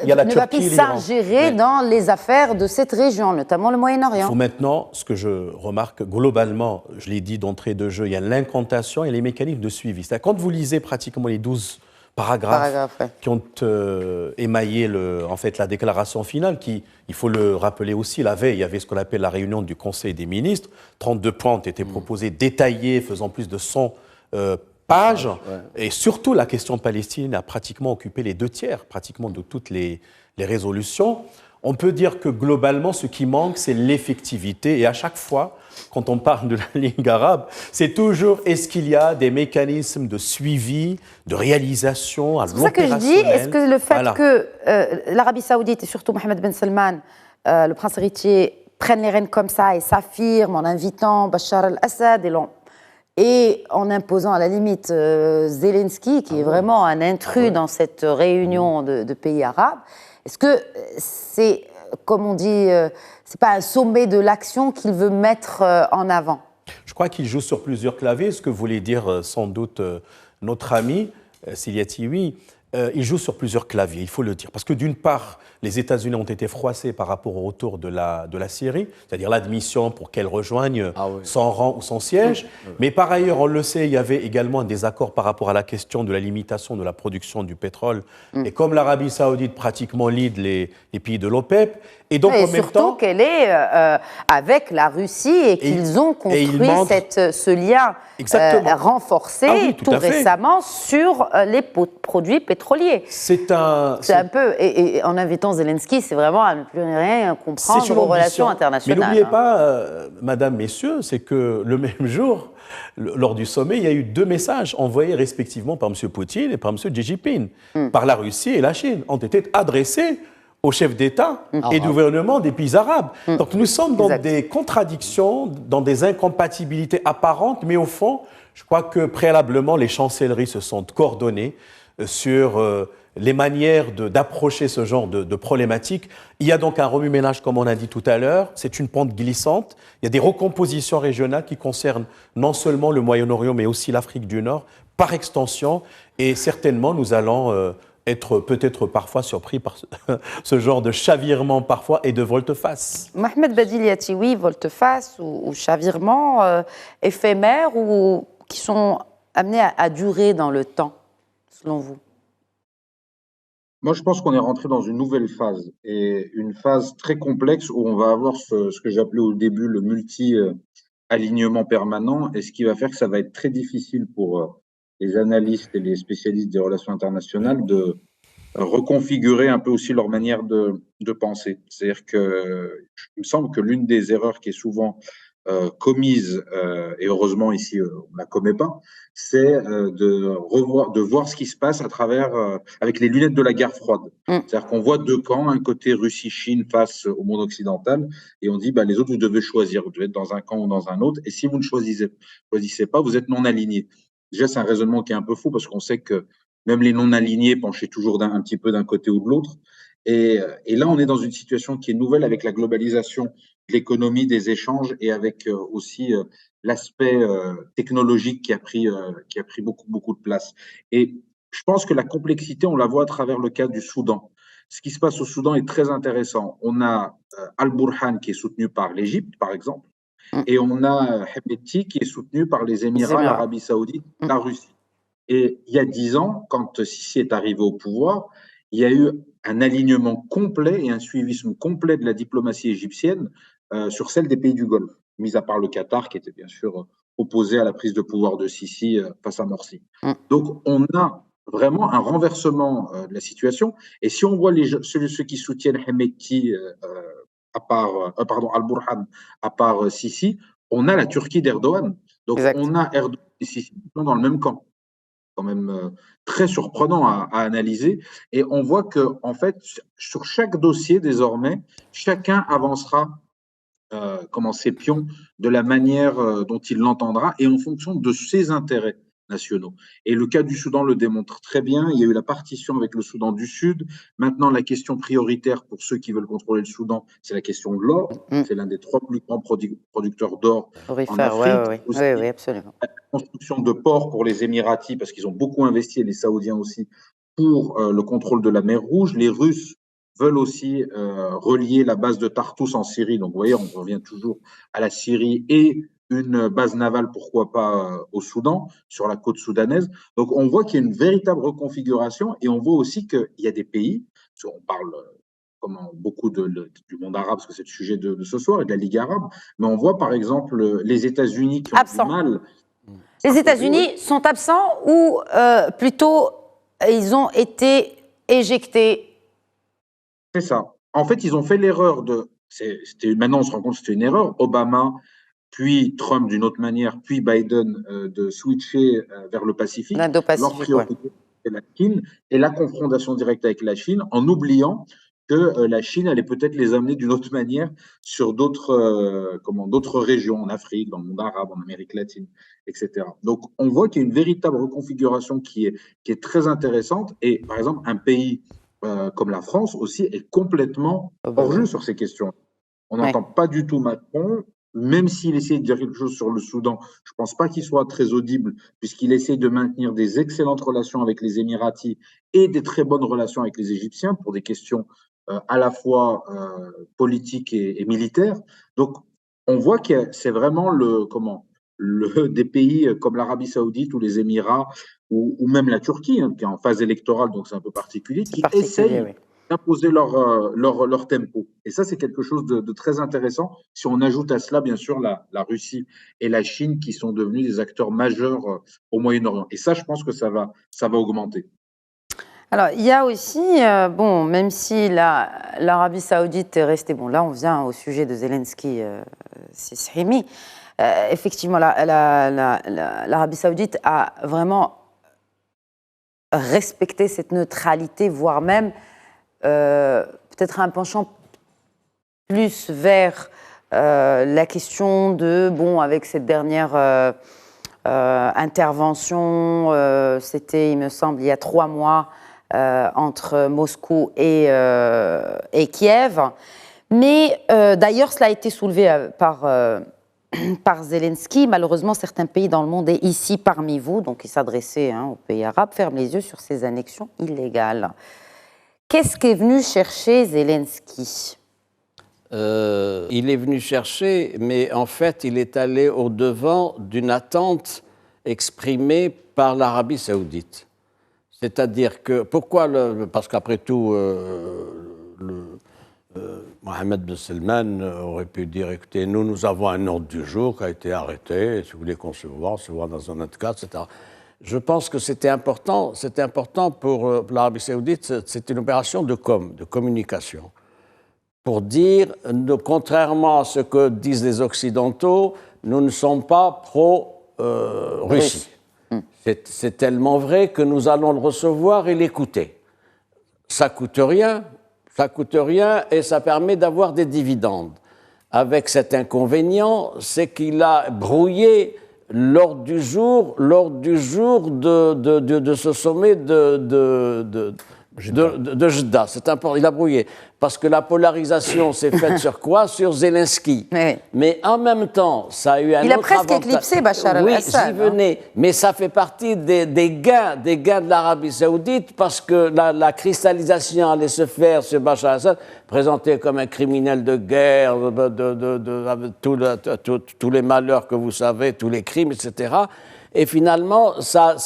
Il y a la ne Turquie, va plus s'ingérer dans les affaires de cette région, notamment le Moyen-Orient. Il faut maintenant, ce que je remarque globalement, je l'ai dit d'entrée de jeu, il y a l'incantation et les mécanismes de suivi. C'est-à-dire quand vous lisez pratiquement les 12 paragraphes qui ont émaillé la déclaration finale, qui, il faut le rappeler aussi, la veille, il y avait ce qu'on appelle la réunion du Conseil des ministres, 32 points ont été proposés, détaillés, faisant plus de 100 pages, et surtout la question palestinienne a pratiquement occupé les 2 tiers, pratiquement de toutes les résolutions. On peut dire que globalement, ce qui manque, c'est l'effectivité. Et à chaque fois, quand on parle de la Ligue arabe, c'est toujours est-ce qu'il y a des mécanismes de suivi, de réalisation à l'opérationnel. C'est ça que je dis. Est-ce que le fait que l'Arabie saoudite et surtout Mohammed Ben Salman, le prince héritier, prennent les rênes comme ça et s'affirment en invitant Bachar al-Assad et en imposant à la limite Zelensky, qui est vraiment un intrus dans cette réunion de pays arabes, est-ce que c'est, comme on dit, c'est pas un sommet de l'action qu'il veut mettre en avant? Je crois qu'il joue sur plusieurs claviers, ce que voulait dire sans doute notre ami Siliati, oui. Il joue sur plusieurs claviers, il faut le dire. Parce que d'une part, les États-Unis ont été froissés par rapport au retour de la Syrie, c'est-à-dire l'admission pour qu'elle rejoigne son rang ou son siège. Mais par ailleurs, on le sait, il y avait également un désaccord par rapport à la question de la limitation de la production du pétrole. Et comme l'Arabie saoudite pratiquement lead les pays de l'OPEP, et donc en même surtout temps qu'elle est avec la Russie et qu'ils ont construit ce lien renforcé tout récemment sur les produits pétroliers. C'est un peu, et en invitant Zelensky, c'est vraiment à ne plus rien comprendre aux relations internationales. Mais n'oubliez pas, madame, messieurs, c'est que le même jour, lors du sommet, il y a eu 2 messages envoyés respectivement par M. Poutine et par M. Xi Jinping, par la Russie et la Chine, ont été adressés aux chefs d'État et de gouvernement des pays arabes. Donc nous sommes dans des contradictions, dans des incompatibilités apparentes, mais au fond, je crois que préalablement, les chancelleries se sont coordonnées sur les manières d'approcher ce genre de problématiques. Il y a donc un remue-ménage, comme on a dit tout à l'heure, c'est une pente glissante. Il y a des recompositions régionales qui concernent non seulement le Moyen-Orient, mais aussi l'Afrique du Nord, par extension, et certainement nous allons être peut-être parfois surpris par ce genre de chavirement parfois et de volte-face. Mohamed Badiliati, oui, volte-face ou chavirement éphémères ou qui sont amenés à durer dans le temps, selon vous? Moi, je pense qu'on est rentré dans une nouvelle phase, et une phase très complexe où on va avoir ce que j'appelais au début le multi-alignement permanent, et ce qui va faire que ça va être très difficile pour les analystes et les spécialistes des relations internationales de reconfigurer un peu aussi leur manière de penser. C'est-à-dire que il me semble que l'une des erreurs qui est souvent commise, et heureusement ici on ne la commet pas, c'est de voir ce qui se passe à travers, avec les lunettes de la guerre froide. C'est-à-dire qu'on voit deux camps, un côté Russie-Chine face au monde occidental, et on dit bah, les autres, vous devez choisir, vous devez être dans un camp ou dans un autre, et si vous ne choisissez pas, vous êtes non alignés. Déjà, c'est un raisonnement qui est un peu faux, parce qu'on sait que même les non-alignés penchaient toujours un petit peu d'un côté ou de l'autre. Et là, on est dans une situation qui est nouvelle avec la globalisation de l'économie, des échanges, et avec aussi l'aspect technologique qui a pris beaucoup de place. Et je pense que la complexité, on la voit à travers le cas du Soudan. Ce qui se passe au Soudan est très intéressant. On a Al-Burhan qui est soutenu par l'Égypte, par exemple, et on a Hemeti qui est soutenu par les Émirats, l'Arabie Saoudite, la Russie. Et il y a 10 ans, quand Sisi est arrivé au pouvoir, il y a eu un alignement complet et un suivisme complet de la diplomatie égyptienne sur celle des pays du Golfe, mis à part le Qatar, qui était bien sûr opposé à la prise de pouvoir de Sisi face à Morsi. Donc, on a vraiment un renversement de la situation. Et si on voit ceux qui soutiennent Hemeti, Al-Burhan, à part Sisi, on a la Turquie d'Erdogan. Donc, on a Erdogan et Sisi qui sont dans le même camp. Quand même très surprenant à analyser. Et on voit que, en fait, sur chaque dossier, désormais, chacun avancera comme ses pions de la manière dont il l'entendra et en fonction de ses intérêts nationaux. Et le cas du Soudan le démontre très bien. Il y a eu la partition avec le Soudan du Sud. Maintenant, la question prioritaire pour ceux qui veulent contrôler le Soudan, c'est la question de l'or. C'est l'un des 3 plus grands producteurs d'or en Afrique. Oui, absolument. La construction de ports pour les Émiratis, parce qu'ils ont beaucoup investi, et les Saoudiens aussi, pour le contrôle de la mer Rouge. Les Russes veulent aussi relier la base de Tartous en Syrie. Donc, vous voyez, on revient toujours à la Syrie et une base navale, pourquoi pas, au Soudan, sur la côte soudanaise. Donc, on voit qu'il y a une véritable reconfiguration, et on voit aussi qu'il y a des pays, parce qu'on parle beaucoup du monde arabe, parce que c'est le sujet de ce soir, et de la Ligue arabe, mais on voit par exemple les États-Unis qui ont du mal. Les États-Unis sont absents ou plutôt ils ont été éjectés? C'est ça. En fait, ils ont fait l'erreur maintenant on se rend compte que c'était une erreur. Obama, puis Trump d'une autre manière, puis Biden de switcher vers le Pacifique. L'Indo-Pacifique, leur priorité, c'est la Chine et la confrontation directe avec la Chine, en oubliant que la Chine allait peut-être les amener d'une autre manière sur d'autres régions, en Afrique, dans le monde arabe, en Amérique latine, etc. Donc, on voit qu'il y a une véritable reconfiguration qui est très intéressante. Et par exemple, un pays comme la France aussi est complètement hors jeu sur ces questions. On n'entend pas du tout Macron, même s'il essaie de dire quelque chose sur le Soudan. Je ne pense pas qu'il soit très audible, puisqu'il essaie de maintenir des excellentes relations avec les Émiratis et des très bonnes relations avec les Égyptiens pour des questions à la fois politiques et militaires. Donc, on voit que c'est vraiment des pays comme l'Arabie Saoudite ou les Émirats ou même la Turquie, qui est en phase électorale, donc c'est un peu particulier, qui essayent d'imposer leur tempo. Et ça, c'est quelque chose de très intéressant. Si on ajoute à cela, bien sûr, la Russie et la Chine, qui sont devenus des acteurs majeurs au Moyen-Orient. Et ça, je pense que ça va augmenter. Alors, il y a aussi, même si l'Arabie Saoudite est restée, là, on vient au sujet de Zelensky, Sisrimi, effectivement, l'Arabie Saoudite a vraiment respecté cette neutralité, voire même peut-être un penchant plus vers la question de, avec cette dernière intervention, c'était, il me semble, il y a 3 mois, entre Moscou et Kiev. Mais d'ailleurs, cela a été soulevé par par Zelensky. Malheureusement, certains pays dans le monde, et ici parmi vous, donc il s'adressait aux pays arabes, ferment les yeux sur ces annexions illégales. Qu'est-ce qu'est venu chercher Zelensky ? Il est venu chercher, mais en fait, il est allé au-devant d'une attente exprimée par l'Arabie saoudite. C'est-à-dire que, parce qu'après tout, Mohamed Ben Salman aurait pu dire, écoutez, nous avons un ordre du jour qui a été arrêté, si vous voulez qu'on se voit dans un autre cadre, etc. Je pense que c'était important pour l'Arabie saoudite, c'est une opération de communication. Pour dire, contrairement à ce que disent les Occidentaux, nous ne sommes pas pro-Russie. C'est tellement vrai que nous allons le recevoir et l'écouter. Ça coûte rien et ça permet d'avoir des dividendes. Avec cet inconvénient, c'est qu'il a brouillé l'ordre du jour de ce sommet de Jeddah. C'est important, il a brouillé. Parce que la polarisation s'est faite sur quoi ? Sur Zelensky. Mais en même temps, ça a eu un autre avantage. Il a presque éclipsé Bachar al-Assad. Oui, j'y venais. Mais ça fait partie des gains de l'Arabie saoudite parce que la cristallisation allait se faire sur Bachar al-Assad, présenté comme un criminel de guerre, avec tous les malheurs que vous savez, tous les crimes, etc. Et finalement, ça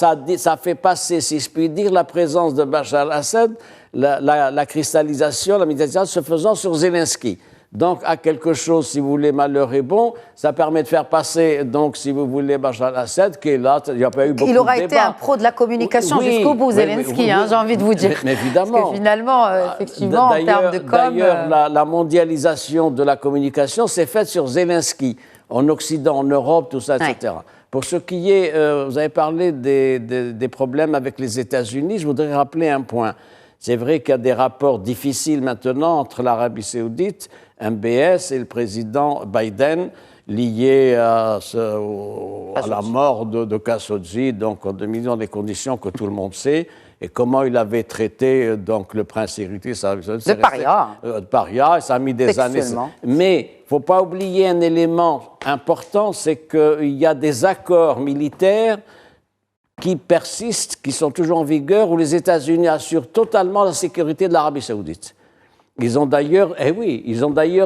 fait passer, si je puis dire, la présence de Bachar al-Assad, la cristallisation, la médiatisation se faisant sur Zelensky. Donc, à quelque chose, si vous voulez, malheur est bon, ça permet de faire passer, donc, si vous voulez, Bachar al-Assad, qui est là, il n'y a pas eu beaucoup de débats. Il aura été un pro de la communication jusqu'au bout, Zelensky, j'ai envie de vous dire. Mais évidemment. Parce que finalement, effectivement, en termes de com... D'ailleurs, la mondialisation de la communication s'est faite sur Zelensky, en Occident, en Europe, tout ça, etc. Ouais. Pour ce qui est, vous avez parlé des problèmes avec les États-Unis, je voudrais rappeler un point. C'est vrai qu'il y a des rapports difficiles maintenant entre l'Arabie saoudite, MBS, et le président Biden, liés à la mort de Khashoggi, donc en 2000, dans des conditions que tout le monde sait, et comment il avait traité donc, le prince héritier. De paria. De paria, et ça a mis des années. Mais il ne faut pas oublier un élément important, c'est qu'il y a des accords militaires qui persistent, qui sont toujours en vigueur, où les États-Unis assurent totalement la sécurité de l'Arabie saoudite. Ils ont d'ailleurs,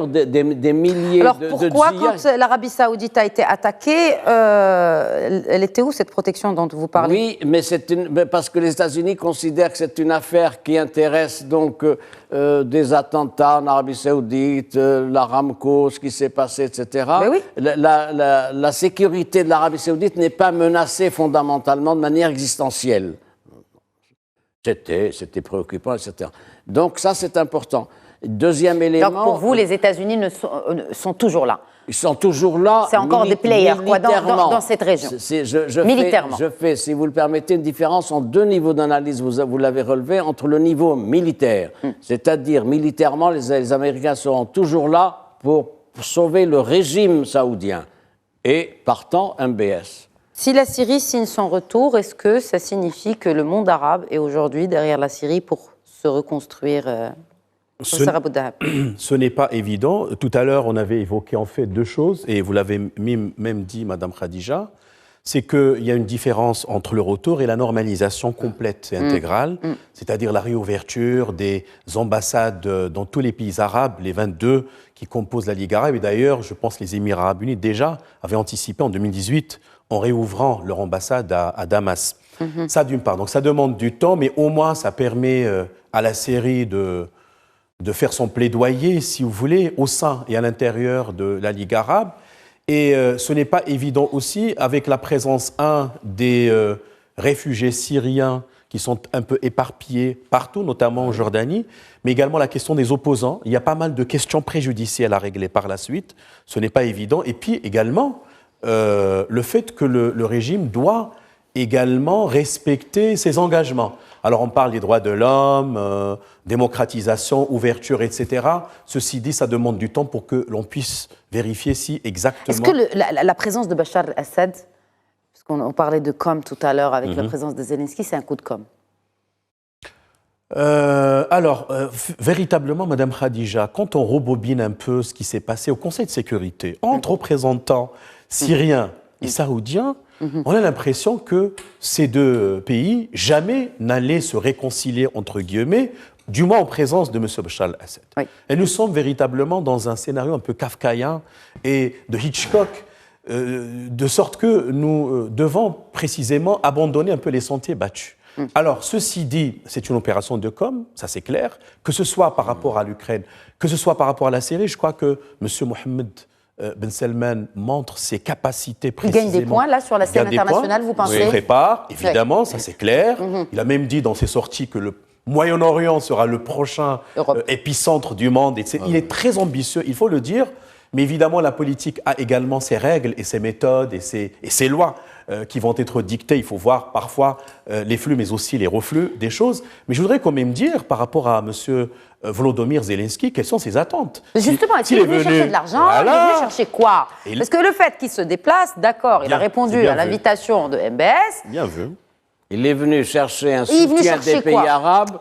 des milliers Alors, de pourquoi, quand l'Arabie saoudite a été attaquée, elle était où, cette protection dont vous parlez ? Oui, mais parce que les États-Unis considèrent que c'est une affaire qui intéresse donc des attentats en Arabie saoudite, l'Aramco, ce qui s'est passé, etc. Mais oui. La sécurité de l'Arabie saoudite n'est pas menacée fondamentalement de manière existentielle. C'était préoccupant, etc. Donc ça, c'est important. Deuxième élément... Donc pour vous, les États-Unis sont toujours là. Ils sont toujours là. C'est encore des players dans cette région. Militairement. Je fais, si vous le permettez, une différence en deux niveaux d'analyse, vous l'avez relevé, entre le niveau militaire, c'est-à-dire militairement, les Américains seront toujours là pour sauver le régime saoudien, et partant MBS. Si la Syrie signe son retour, est-ce que ça signifie que le monde arabe est aujourd'hui derrière la Syrie pour se reconstruire Ce n'est pas évident. Tout à l'heure, on avait évoqué en fait deux choses, et vous l'avez même dit, Madame Khadija, c'est qu'il y a une différence entre le retour et la normalisation complète et intégrale, c'est-à-dire la réouverture des ambassades dans tous les pays arabes, les 22 qui composent la Ligue arabe. Et d'ailleurs, je pense que les Émirats arabes unis déjà avaient anticipé en 2018 en réouvrant leur ambassade à Damas. Ça, d'une part. Donc ça demande du temps, mais au moins ça permet à la Syrie de faire son plaidoyer, si vous voulez, au sein et à l'intérieur de la Ligue arabe. Et ce n'est pas évident aussi, avec la présence, des réfugiés syriens qui sont un peu éparpillés partout, notamment en Jordanie, mais également la question des opposants. Il y a pas mal de questions préjudicielles à régler par la suite. Ce n'est pas évident. Et puis également, le fait que le régime doit également respecter ses engagements. Alors on parle des droits de l'homme, démocratisation, ouverture, etc. Ceci dit, ça demande du temps pour que l'on puisse vérifier si exactement... Est-ce que la présence de Bachar al-Assad, parce qu'on parlait de com tout à l'heure avec la présence de Zelensky, c'est un coup de com? Véritablement, Madame Khadija, quand on rebobine un peu ce qui s'est passé au Conseil de sécurité entre représentants syriens et saoudiens, on a l'impression que ces deux pays jamais n'allaient se réconcilier, entre guillemets, du moins en présence de M. Bachar al-Assad. Oui. Et nous sommes véritablement dans un scénario un peu kafkaïen et de Hitchcock, de sorte que nous devons précisément abandonner un peu les sentiers battus. Alors, ceci dit, c'est une opération de com, ça c'est clair, que ce soit par rapport à l'Ukraine, que ce soit par rapport à la Syrie, je crois que M. Mohammed Ben Salman montre ses capacités précisément. Il gagne des points, là, sur la scène internationale, vous pensez ? Il se prépare, évidemment, ça c'est clair. Il a même dit dans ses sorties que le Moyen-Orient sera le prochain épicentre du monde. Il est très ambitieux, il faut le dire. Mais évidemment, la politique a également ses règles et ses méthodes et ses lois qui vont être dictées. Il faut voir parfois les flux, mais aussi les reflux des choses. Mais je voudrais quand même dire, par rapport à M. Volodymyr Zelensky, quelles sont ses attentes. Justement, est-ce qu'il est venu chercher de l'argent ? Il est venu chercher quoi ? Parce que le fait qu'il se déplace, d'accord, il a répondu à l'invitation de MBS. Bien vu. Il est venu chercher un soutien des pays arabes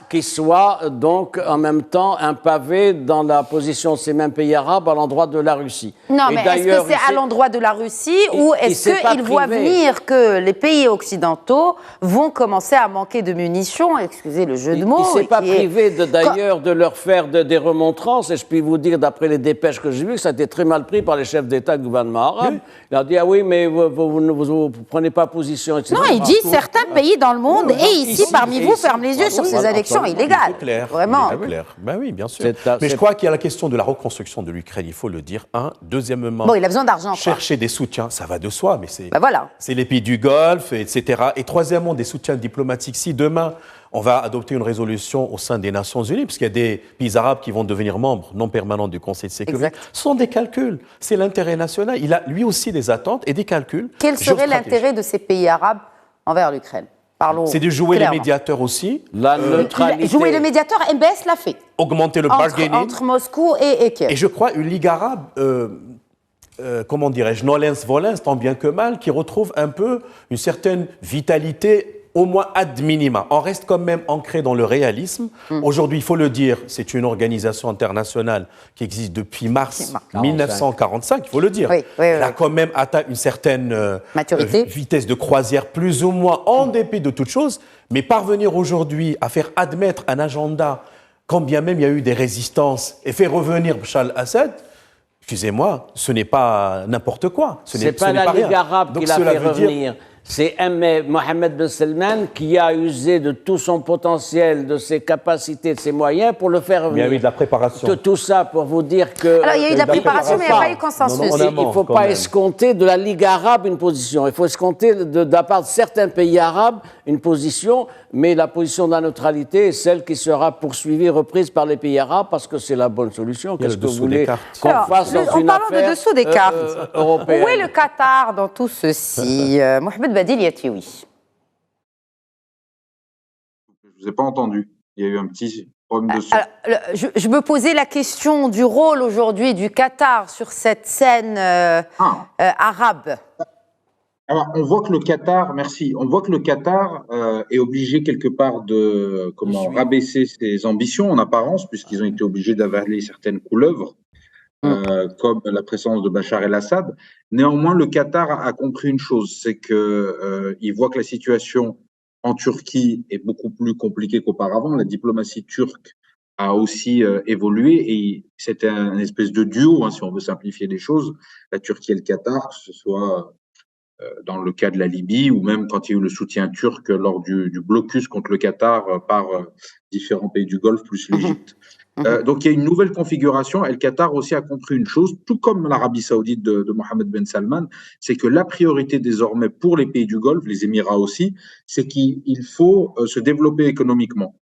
qui soit donc en même temps un pavé dans la position de ces mêmes pays arabes à l'endroit de la Russie. Non, mais est-ce que c'est à l'endroit de la Russie ou est-ce qu'il voit venir que les pays occidentaux vont commencer à manquer de munitions ? Excusez le jeu de mots. Il ne s'est pas privé d'ailleurs de leur faire des remontrances, et je puis vous dire, d'après les dépêches que j'ai vues, que ça a été très mal pris par les chefs d'État du gouvernement arabe. Oui. Il a dit, ah oui, mais vous ne prenez pas position, etc. Non, il dit certains pays dans le monde, et ici, parmi vous, ferment les yeux sur ces élections illégales. C'est clair. Vraiment. C'est clair. Ben oui, bien sûr. Mais je crois qu'il y a la question de la reconstruction de l'Ukraine, il faut le dire. Deuxièmement, bon, il a besoin d'argent. Chercher des soutiens, ça va de soi, mais c'est voilà. C'est les pays du Golfe, etc. Et troisièmement, des soutiens diplomatiques. Si demain, on va adopter une résolution au sein des Nations Unies, puisqu'il y a des pays arabes qui vont devenir membres non permanents du Conseil de sécurité, ce sont des calculs. C'est l'intérêt national. Il a lui aussi des attentes et des calculs. Quel serait l'intérêt de ces pays arabes envers l'Ukraine ? C'est de jouer les médiateurs aussi. La neutralité. Jouer le médiateur, MBS l'a fait. Augmenter le bargaining. Entre Moscou et Kiev. Et je crois une Ligue arabe, comment dirais-je, nolens-volens, tant bien que mal, qui retrouve un peu une certaine vitalité, au moins ad minima. On reste quand même ancré dans le réalisme. Aujourd'hui, il faut le dire, c'est une organisation internationale qui existe depuis mars 1945, il faut le dire. Elle a quand même atteint une certaine vitesse de croisière, plus ou moins en dépit de toute chose. Mais parvenir aujourd'hui à faire admettre un agenda, quand bien même il y a eu des résistances, et faire revenir Bachar al-Assad, excusez-moi, ce n'est pas n'importe quoi. Ce n'est pas la Ligue arabe qui l'a fait revenir. C'est Mohammed Ben Salman qui a usé de tout son potentiel, de ses capacités, de ses moyens pour le faire revenir. Il y a eu de la préparation. Tout ça pour vous dire que... Alors, il y a eu de la préparation, mais il n'y a pas eu consensus. Il ne faut pas escompter de la Ligue arabe une position. Il faut escompter de la part de certains pays arabes une position, mais la position de la neutralité est celle qui sera poursuivie, reprise par les pays arabes, parce que c'est la bonne solution. Qu'est-ce que vous voulez qu'on fasse dans une affaire de dessous des cartes européenne. Où est le Qatar dans tout ceci Mohamed Badil Yatioui. Je ne vous ai pas entendu. Il y a eu un petit problème de son. Je me posais la question du rôle aujourd'hui du Qatar sur cette scène arabe. Alors, on voit que le Qatar, est obligé quelque part de rabaisser ses ambitions en apparence, puisqu'ils ont été obligés d'avaler certaines couleuvres, comme la présence de Bachar el-Assad. Néanmoins, le Qatar a compris une chose, c'est qu'il voit que la situation en Turquie est beaucoup plus compliquée qu'auparavant. La diplomatie turque a aussi évolué et c'était un espèce de duo, si on veut simplifier les choses, la Turquie et le Qatar, que ce soit dans le cas de la Libye ou même quand il y a eu le soutien turc lors du blocus contre le Qatar par différents pays du Golfe plus l'Égypte. Donc il y a une nouvelle configuration et le Qatar aussi a compris une chose, tout comme l'Arabie Saoudite de Mohammed Ben Salman, c'est que la priorité désormais pour les pays du Golfe, les Émirats aussi, c'est qu'il faut se développer économiquement.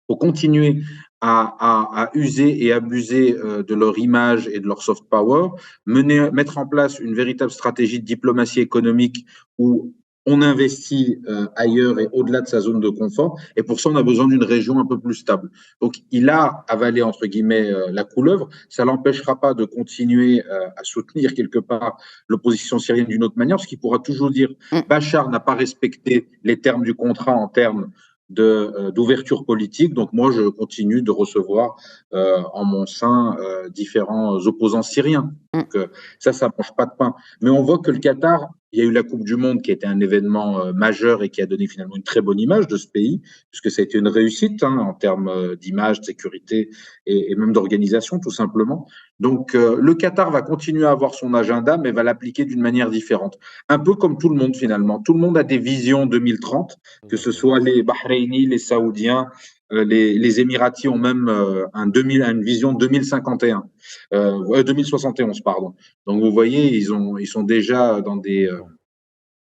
Il faut continuer à user et abuser de leur image et de leur soft power, mettre en place une véritable stratégie de diplomatie économique où on investit ailleurs et au-delà de sa zone de confort. Et pour ça, on a besoin d'une région un peu plus stable. Donc, il a avalé, entre guillemets, la couleuvre. Ça l'empêchera pas de continuer à soutenir quelque part l'opposition syrienne d'une autre manière, parce qu'il pourra toujours dire Bachar n'a pas respecté les termes du contrat en termes d'ouverture politique. Donc moi, je continue de recevoir en mon sein différents opposants syriens. Donc ça ne mange pas de pain. Mais on voit que le Qatar, il y a eu la Coupe du Monde qui a été un événement majeur et qui a donné finalement une très bonne image de ce pays, puisque ça a été une réussite en termes d'image, de sécurité et même d'organisation, tout simplement. Donc le Qatar va continuer à avoir son agenda, mais va l'appliquer d'une manière différente. Un peu comme tout le monde finalement. Tout le monde a des visions 2030, que ce soit les Bahrainis, les Saoudiens, les Émiratis ont même une vision 2051, 2071, pardon. Donc vous voyez, ils sont déjà dans des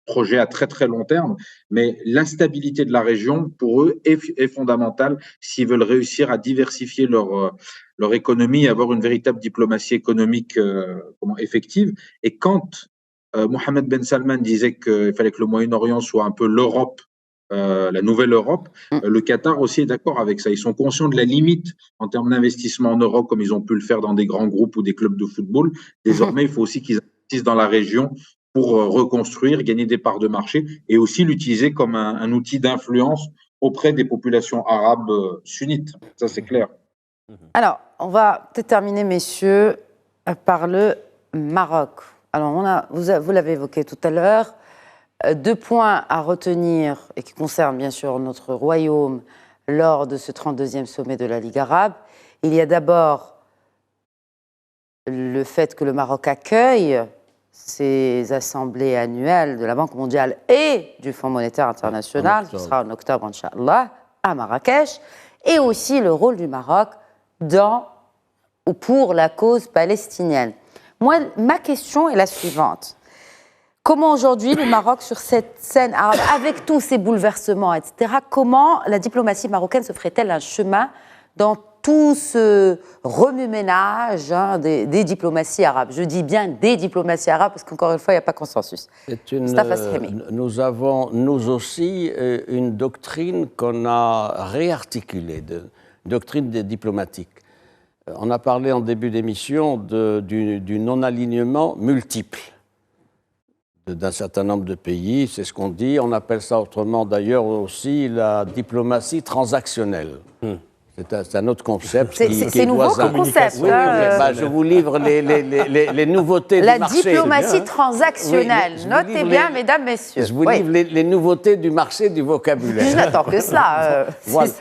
projets à très très long terme, mais l'instabilité de la région, pour eux, est fondamentale s'ils veulent réussir à diversifier leur économie et avoir une véritable diplomatie économique effective. Et quand Mohammed Ben Salman disait qu'il fallait que le Moyen-Orient soit un peu l'Europe, la nouvelle Europe, le Qatar aussi est d'accord avec ça. Ils sont conscients de la limite en termes d'investissement en Europe, comme ils ont pu le faire dans des grands groupes ou des clubs de football. Désormais, il faut aussi qu'ils investissent dans la région pour reconstruire, gagner des parts de marché et aussi l'utiliser comme un outil d'influence auprès des populations arabes sunnites. Ça, c'est clair. Alors, on va peut-être terminer, messieurs, par le Maroc. Alors, vous l'avez évoqué tout à l'heure, 2 points à retenir et qui concernent bien sûr notre royaume lors de ce 32e sommet de la Ligue arabe. Il y a d'abord le fait que le Maroc accueille ces assemblées annuelles de la Banque mondiale et du Fonds monétaire international, ce sera en octobre, Inch'Allah, à Marrakech, et aussi le rôle du Maroc dans ou pour la cause palestinienne. Moi, ma question est la suivante. Comment aujourd'hui le Maroc, sur cette scène arabe, avec tous ces bouleversements, etc., comment la diplomatie marocaine se ferait-elle un chemin dans tout ce remue-ménage des diplomaties arabes? Je dis bien des diplomaties arabes parce qu'encore une fois, il n'y a pas consensus. Nous avons, nous aussi, une doctrine qu'on a réarticulée, doctrine diplomatique. On a parlé en début d'émission du non-alignement multiple d'un certain nombre de pays, c'est ce qu'on dit. On appelle ça autrement d'ailleurs aussi la diplomatie transactionnelle. C'est un autre concept. C'est nouveau comme concept. Oui, je vous livre les nouveautés du marché. La diplomatie transactionnelle. Notez bien, mesdames, messieurs. Je vous livre les nouveautés du marché du vocabulaire. Je n'attends que cela. Voilà.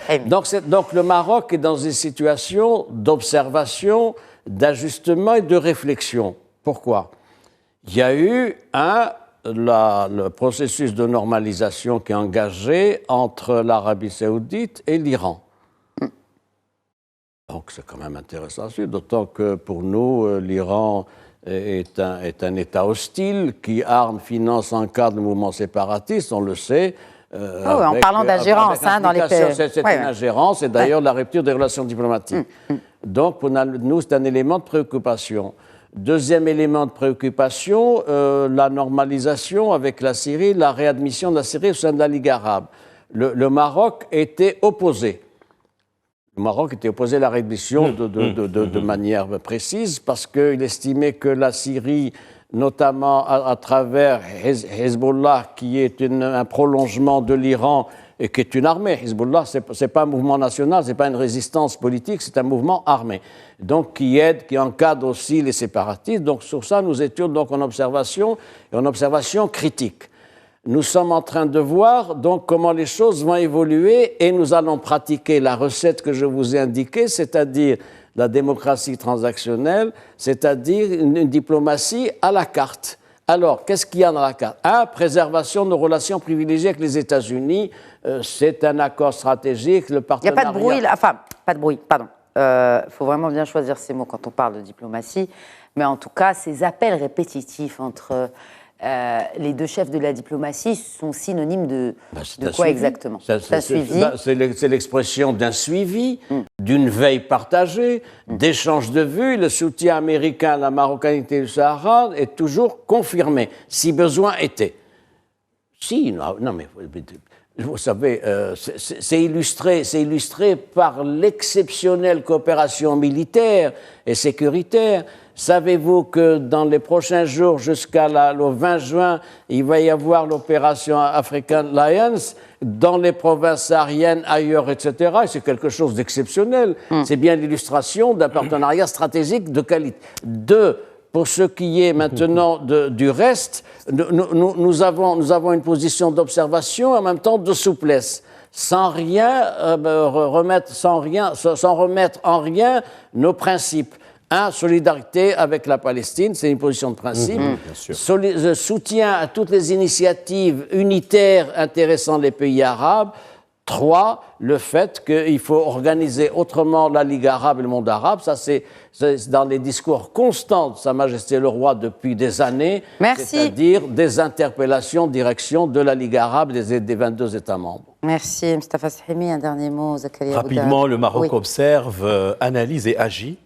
Donc le Maroc est dans une situation d'observation, d'ajustement et de réflexion. Pourquoi ? Il y a eu le processus de normalisation qui est engagé entre l'Arabie saoudite et l'Iran. Donc c'est quand même intéressant à suivre, d'autant que pour nous, l'Iran est un État hostile qui arme, finance, encadre le mouvement séparatiste, on le sait. En parlant d'ingérence dans les pays. C'est une ingérence et d'ailleurs la rupture des relations diplomatiques. Donc pour nous, c'est un élément de préoccupation. Deuxième élément de préoccupation, la normalisation avec la Syrie, la réadmission de la Syrie au sein de la Ligue arabe. Le Maroc était opposé. Le Maroc était opposé à la réadmission de manière précise parce qu'il estimait que la Syrie, notamment à travers Hezbollah, qui est un prolongement de l'Iran et qui est une armée. Hezbollah, ce n'est pas un mouvement national, ce n'est pas une résistance politique, c'est un mouvement armé. Donc qui aide, qui encadre aussi les séparatistes. Donc sur ça, nous étions donc en observation critique. Nous sommes en train de voir donc comment les choses vont évoluer et nous allons pratiquer la recette que je vous ai indiquée, c'est-à-dire la démocratie transactionnelle, c'est-à-dire une diplomatie à la carte. Alors, qu'est-ce qu'il y a dans la carte ? Préservation de nos relations privilégiées avec les États-Unis. C'est un accord stratégique, le partenariat... Il n'y a pas de bruit, pas de bruit, pardon. Il faut vraiment bien choisir ces mots quand on parle de diplomatie. Mais en tout cas, ces appels répétitifs entre les deux chefs de la diplomatie sont synonymes de quoi exactement ? C'est l'expression d'un suivi, d'une veille partagée, d'échanges de vues. Le soutien américain à la marocanité du Sahara est toujours confirmé, si besoin était. vous savez, c'est illustré par l'exceptionnelle coopération militaire et sécuritaire. Savez-vous que dans les prochains jours, jusqu'à le 20 juin, il va y avoir l'opération African Lions dans les provinces sahariennes, ailleurs, etc. Et c'est quelque chose d'exceptionnel. C'est bien l'illustration d'un partenariat stratégique de qualité. Pour ce qui est maintenant du reste, nous avons une position d'observation et en même temps de souplesse, sans remettre en rien nos principes. Solidarité avec la Palestine, c'est une position de principe. Soutien à toutes les initiatives unitaires intéressant les pays arabes. 3, le fait qu'il faut organiser autrement la Ligue arabe et le monde arabe. Ça, c'est dans les discours constants de Sa Majesté le Roi depuis des années. Merci. C'est-à-dire des interpellations en direction de la Ligue arabe et des 22 États membres. Merci. Mustafa Sahimi, un dernier mot. Zakaria Rapidement, Boudar. le Maroc observe, analyse et agit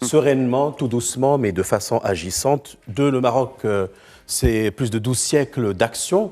sereinement, tout doucement, mais de façon agissante. Le Maroc, c'est plus de 12 siècles d'action,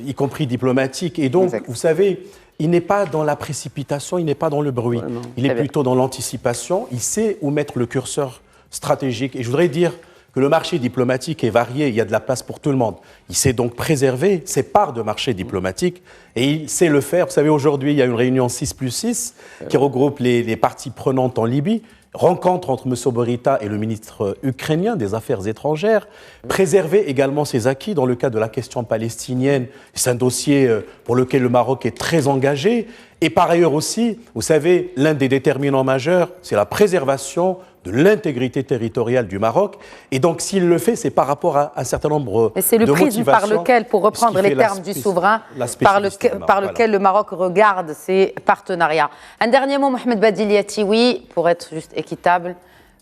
y compris diplomatique. Et donc, vous savez, il n'est pas dans la précipitation, il n'est pas dans le bruit. Il est plutôt dans l'anticipation. Il sait où mettre le curseur stratégique. Et je voudrais dire que le marché diplomatique est varié, il y a de la place pour tout le monde. Il sait donc préserver ses parts de marché diplomatique et il sait le faire. Vous savez, aujourd'hui, il y a une réunion 6+6 qui regroupe les parties prenantes en Libye. Rencontre entre M. Borita et le ministre ukrainien des Affaires étrangères, préserver également ses acquis dans le cadre de la question palestinienne. C'est un dossier pour lequel le Maroc est très engagé. Et par ailleurs aussi, vous savez, l'un des déterminants majeurs, c'est la préservation de l'intégrité territoriale du Maroc. Et donc, s'il le fait, c'est par rapport à un certain nombre de motivations. Et c'est le prisme par lequel, pour reprendre les termes du souverain, par lequel le Maroc regarde ses partenariats. Un dernier mot, Mohamed Badiliati, oui, pour être juste équitable,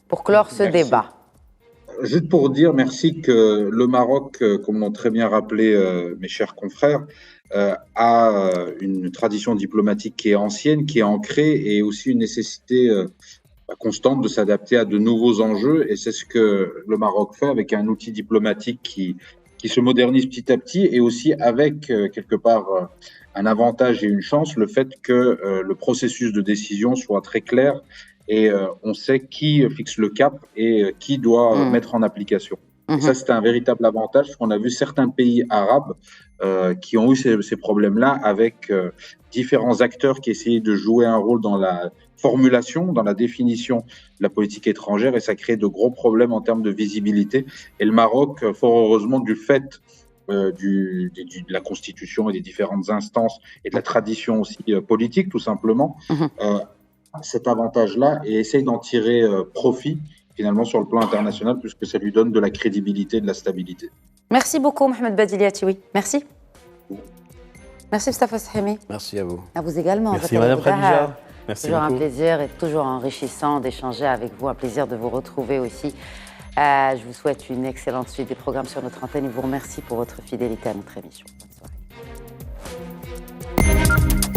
pour clore ce débat. Juste pour dire merci que le Maroc, comme l'ont très bien rappelé mes chers confrères, a une tradition diplomatique qui est ancienne, qui est ancrée, et aussi une nécessité constante de s'adapter à de nouveaux enjeux. Et c'est ce que le Maroc fait avec un outil diplomatique qui se modernise petit à petit, et aussi avec quelque part un avantage et une chance, le fait que le processus de décision soit très clair et on sait qui fixe le cap et qui doit mettre en application. Et ça, c'est un véritable avantage, parce qu'on a vu certains pays arabes qui ont eu ces problèmes-là avec différents acteurs qui essayaient de jouer un rôle dans la formulation, dans la définition de la politique étrangère, et ça crée de gros problèmes en termes de visibilité. Et le Maroc, fort heureusement, du fait de la Constitution et des différentes instances et de la tradition aussi politique, tout simplement, cet avantage-là, et essaye d'en tirer profit finalement sur le plan international, puisque ça lui donne de la crédibilité et de la stabilité. Merci beaucoup, Mohamed Badiliati. Oui, merci. Merci, Mustafa Sahimi. Merci à vous. À vous également. Merci, Madame Khadija. Merci toujours beaucoup. Un plaisir et toujours enrichissant d'échanger avec vous. Un plaisir de vous retrouver aussi. Je vous souhaite une excellente suite des programmes sur notre antenne et vous remercie pour votre fidélité à notre émission. Bonne soirée.